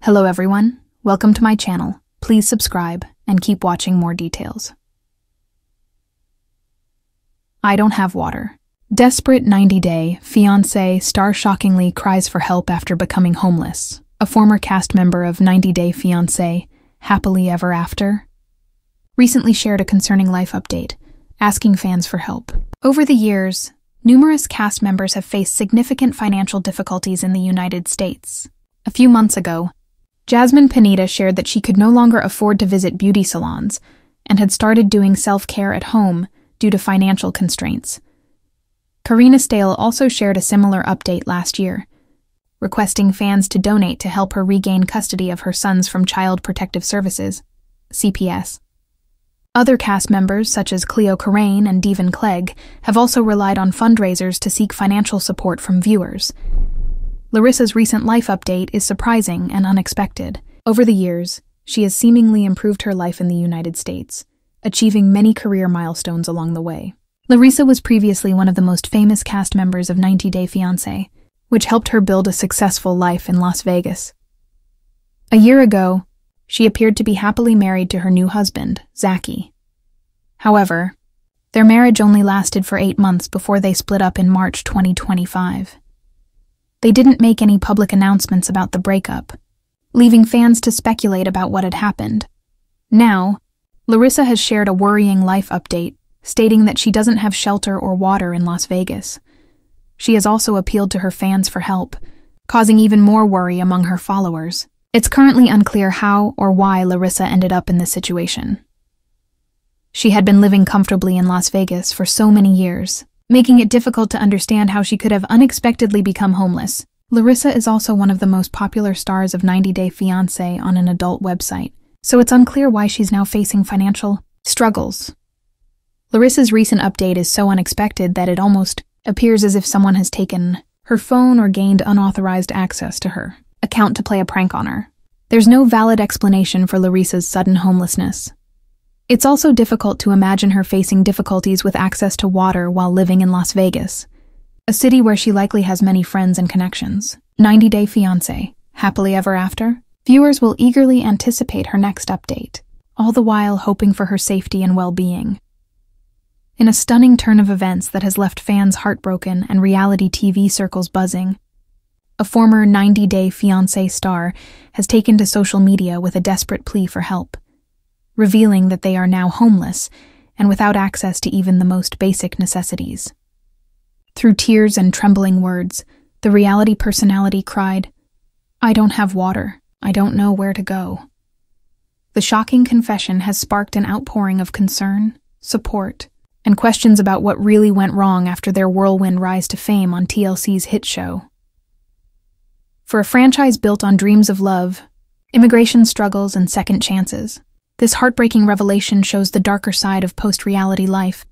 Hello everyone, welcome to my channel. Please subscribe and keep watching more details. I don't have water. Desperate 90-day fiancé star shockingly cries for help after becoming homeless. A former cast member of 90 Day Fiancé, Happily Ever After, recently shared a concerning life update, asking fans for help. Over the years, numerous cast members have faced significant financial difficulties in the United States. A few months ago, Jasmine Pineda shared that she could no longer afford to visit beauty salons and had started doing self-care at home due to financial constraints. Karina Stale also shared a similar update last year, requesting fans to donate to help her regain custody of her sons from Child Protective Services, CPS. Other cast members, such as Cleo Caraine and Devon Clegg, have also relied on fundraisers to seek financial support from viewers. Larissa's recent life update is surprising and unexpected. Over the years, she has seemingly improved her life in the United States, achieving many career milestones along the way. Larissa was previously one of the most famous cast members of 90 Day Fiancé, which helped her build a successful life in Las Vegas. A year ago, she appeared to be happily married to her new husband, Zachy. However, their marriage only lasted for 8 months before they split up in March 2025. They didn't make any public announcements about the breakup, leaving fans to speculate about what had happened. Now, Larissa has shared a worrying life update, stating that she doesn't have shelter or water in Las Vegas. She has also appealed to her fans for help, causing even more worry among her followers. It's currently unclear how or why Larissa ended up in this situation. She had been living comfortably in Las Vegas for so many years, making it difficult to understand how she could have unexpectedly become homeless. Larissa is also one of the most popular stars of 90 Day Fiancé on an adult website, so it's unclear why she's now facing financial struggles. Larissa's recent update is so unexpected that it almost appears as if someone has taken her phone or gained unauthorized access to her account to play a prank on her. There's no valid explanation for Larissa's sudden homelessness. It's also difficult to imagine her facing difficulties with access to water while living in Las Vegas, a city where she likely has many friends and connections. 90 Day Fiancé, Happily Ever After? Viewers will eagerly anticipate her next update, all the while hoping for her safety and well-being. In a stunning turn of events that has left fans heartbroken and reality TV circles buzzing, a former 90 Day Fiancé star has taken to social media with a desperate plea for help, revealing that they are now homeless and without access to even the most basic necessities. Through tears and trembling words, the reality personality cried, "I don't have water. I don't know where to go." The shocking confession has sparked an outpouring of concern, support, and questions about what really went wrong after their whirlwind rise to fame on TLC's hit show. For a franchise built on dreams of love, immigration struggles, and second chances, this heartbreaking revelation shows the darker side of post-reality life,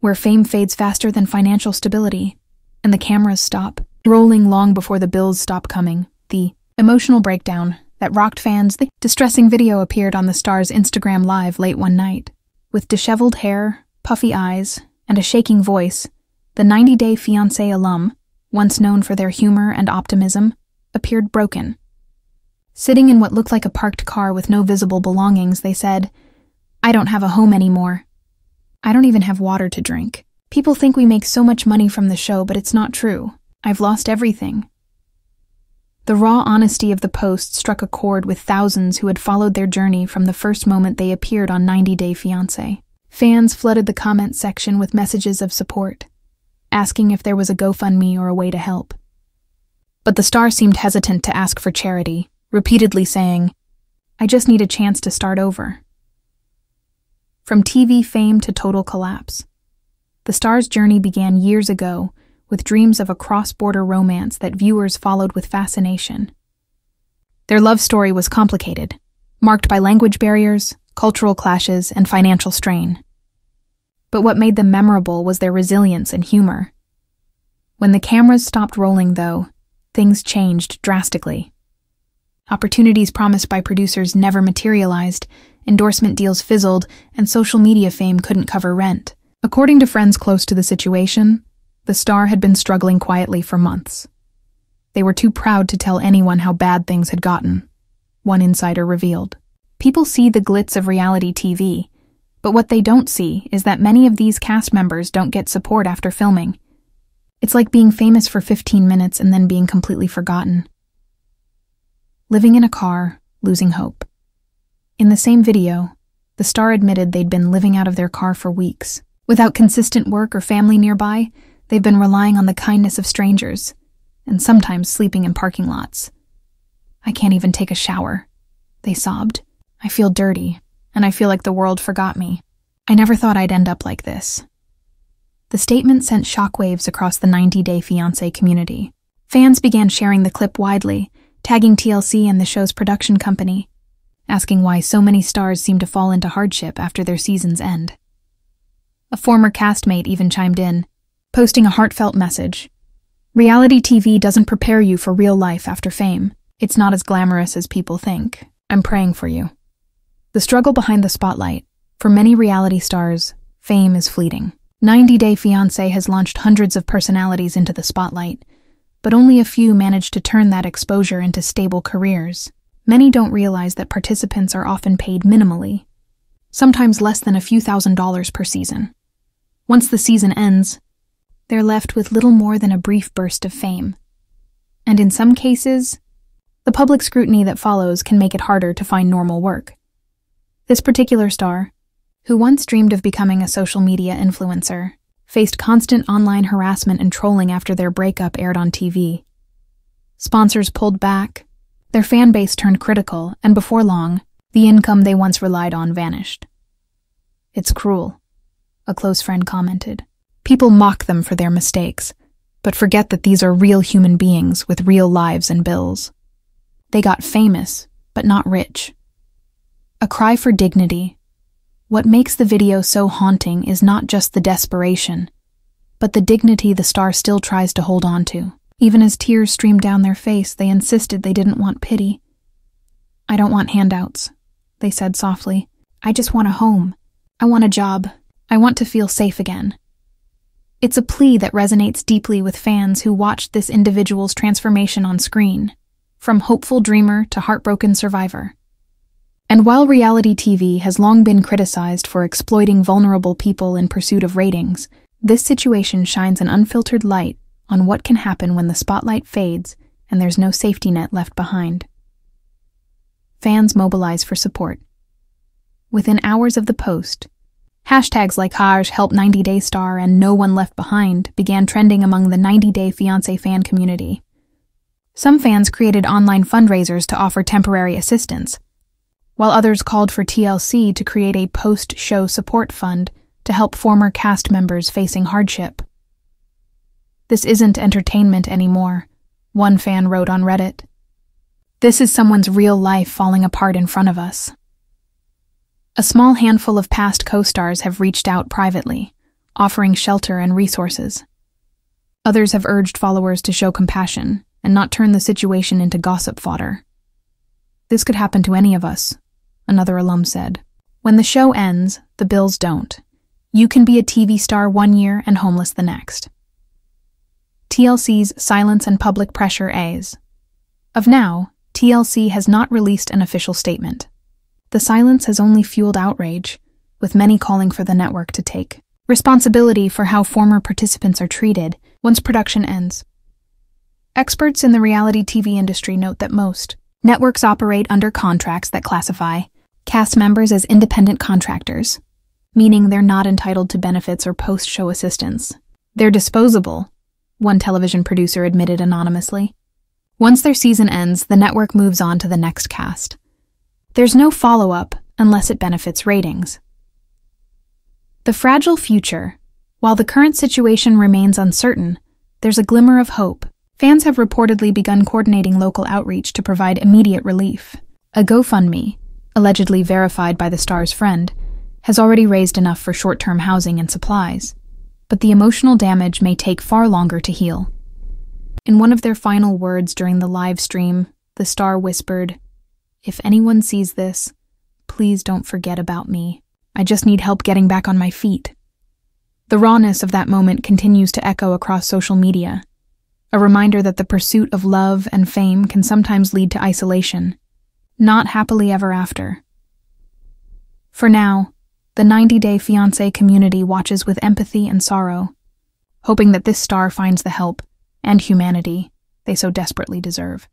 where fame fades faster than financial stability, and the cameras stop rolling long before the bills stop coming. The emotional breakdown that rocked fans. The distressing video appeared on the star's Instagram Live late one night. With disheveled hair, puffy eyes, and a shaking voice, the 90 Day Fiancé alum, once known for their humor and optimism, appeared broken. Sitting in what looked like a parked car with no visible belongings, they said, "I don't have a home anymore. I don't even have water to drink. People think we make so much money from the show, but it's not true. I've lost everything." The raw honesty of the post struck a chord with thousands who had followed their journey from the first moment they appeared on 90 Day Fiancé. Fans flooded the comment section with messages of support, asking if there was a GoFundMe or a way to help. But the star seemed hesitant to ask for charity, repeatedly saying, "I just need a chance to start over." From TV fame to total collapse, the star's journey began years ago with dreams of a cross-border romance that viewers followed with fascination. Their love story was complicated, marked by language barriers, cultural clashes, and financial strain. But what made them memorable was their resilience and humor. When the cameras stopped rolling, though, things changed drastically. Opportunities promised by producers never materialized, endorsement deals fizzled, and social media fame couldn't cover rent. According to friends close to the situation, the star had been struggling quietly for months. They were too proud to tell anyone how bad things had gotten. one insider revealed. People see the glitz of reality TV, but what they don't see is that many of these cast members don't get support after filming. It's like being famous for 15 minutes and then being completely forgotten. Living in a car, losing hope. In the same video, the star admitted they'd been living out of their car for weeks. Without consistent work or family nearby, they've been relying on the kindness of strangers, and sometimes sleeping in parking lots. "I can't even take a shower," they sobbed. "I feel dirty, and I feel like the world forgot me. I never thought I'd end up like this." The statement sent shockwaves across the 90 Day Fiancé community. Fans began sharing the clip widely, tagging TLC and the show's production company, asking why so many stars seem to fall into hardship after their seasons end. A former castmate even chimed in, posting a heartfelt message. "Reality TV doesn't prepare you for real life after fame. It's not as glamorous as people think. I'm praying for you." The struggle behind the spotlight. For many reality stars, fame is fleeting. 90 Day Fiancé has launched hundreds of personalities into the spotlight, but only a few manage to turn that exposure into stable careers. Many don't realize that participants are often paid minimally, sometimes less than a few $1,000s per season. Once the season ends, they're left with little more than a brief burst of fame. And in some cases, the public scrutiny that follows can make it harder to find normal work. This particular star, who once dreamed of becoming a social media influencer, faced constant online harassment and trolling after their breakup aired on TV. Sponsors pulled back, their fan base turned critical, and before long, the income they once relied on vanished. "It's cruel," a close friend commented. "People mock them for their mistakes, but forget that these are real human beings with real lives and bills. They got famous, but not rich." A cry for dignity. What makes the video so haunting is not just the desperation, but the dignity the star still tries to hold on to. Even as tears streamed down their face, they insisted they didn't want pity. "I don't want handouts," they said softly. "I just want a home. I want a job. I want to feel safe again." It's a plea that resonates deeply with fans who watched this individual's transformation on screen, from hopeful dreamer to heartbroken survivor. And while reality TV has long been criticized for exploiting vulnerable people in pursuit of ratings, this situation shines an unfiltered light on what can happen when the spotlight fades and there's no safety net left behind. Fans mobilize for support. Within hours of the post, hashtags like #help90day star and no one left behind began trending among the 90 Day Fiancé fan community. Some fans created online fundraisers to offer temporary assistance, while others called for TLC to create a post-show support fund to help former cast members facing hardship. "This isn't entertainment anymore," one fan wrote on Reddit. "This is someone's real life falling apart in front of us." A small handful of past co-stars have reached out privately, offering shelter and resources. Others have urged followers to show compassion and not turn the situation into gossip fodder. "This could happen to any of us," another alum said. "When the show ends, the bills don't. You can be a TV star one year and homeless the next." TLC's silence and public pressure As. Of now, TLC has not released an official statement. The silence has only fueled outrage, with many calling for the network to take responsibility for how former participants are treated once production ends. Experts in the reality TV industry note that most networks operate under contracts that classify cast members as independent contractors, meaning they're not entitled to benefits or post-show assistance. They're disposable, one television producer admitted anonymously. Once their season ends, the network moves on to the next cast. There's no follow-up unless it benefits ratings. The fragile future. While the current situation remains uncertain, there's a glimmer of hope. Fans have reportedly begun coordinating local outreach to provide immediate relief. A GoFundMe, allegedly verified by the star's friend, has already raised enough for short-term housing and supplies, but the emotional damage may take far longer to heal. In one of their final words during the live stream, the star whispered, "If anyone sees this, please don't forget about me. I just need help getting back on my feet." The rawness of that moment continues to echo across social media, a reminder that the pursuit of love and fame can sometimes lead to isolation, not happily ever after. For now, the 90 Day Fiancé community watches with empathy and sorrow, hoping that this star finds the help and humanity they so desperately deserve.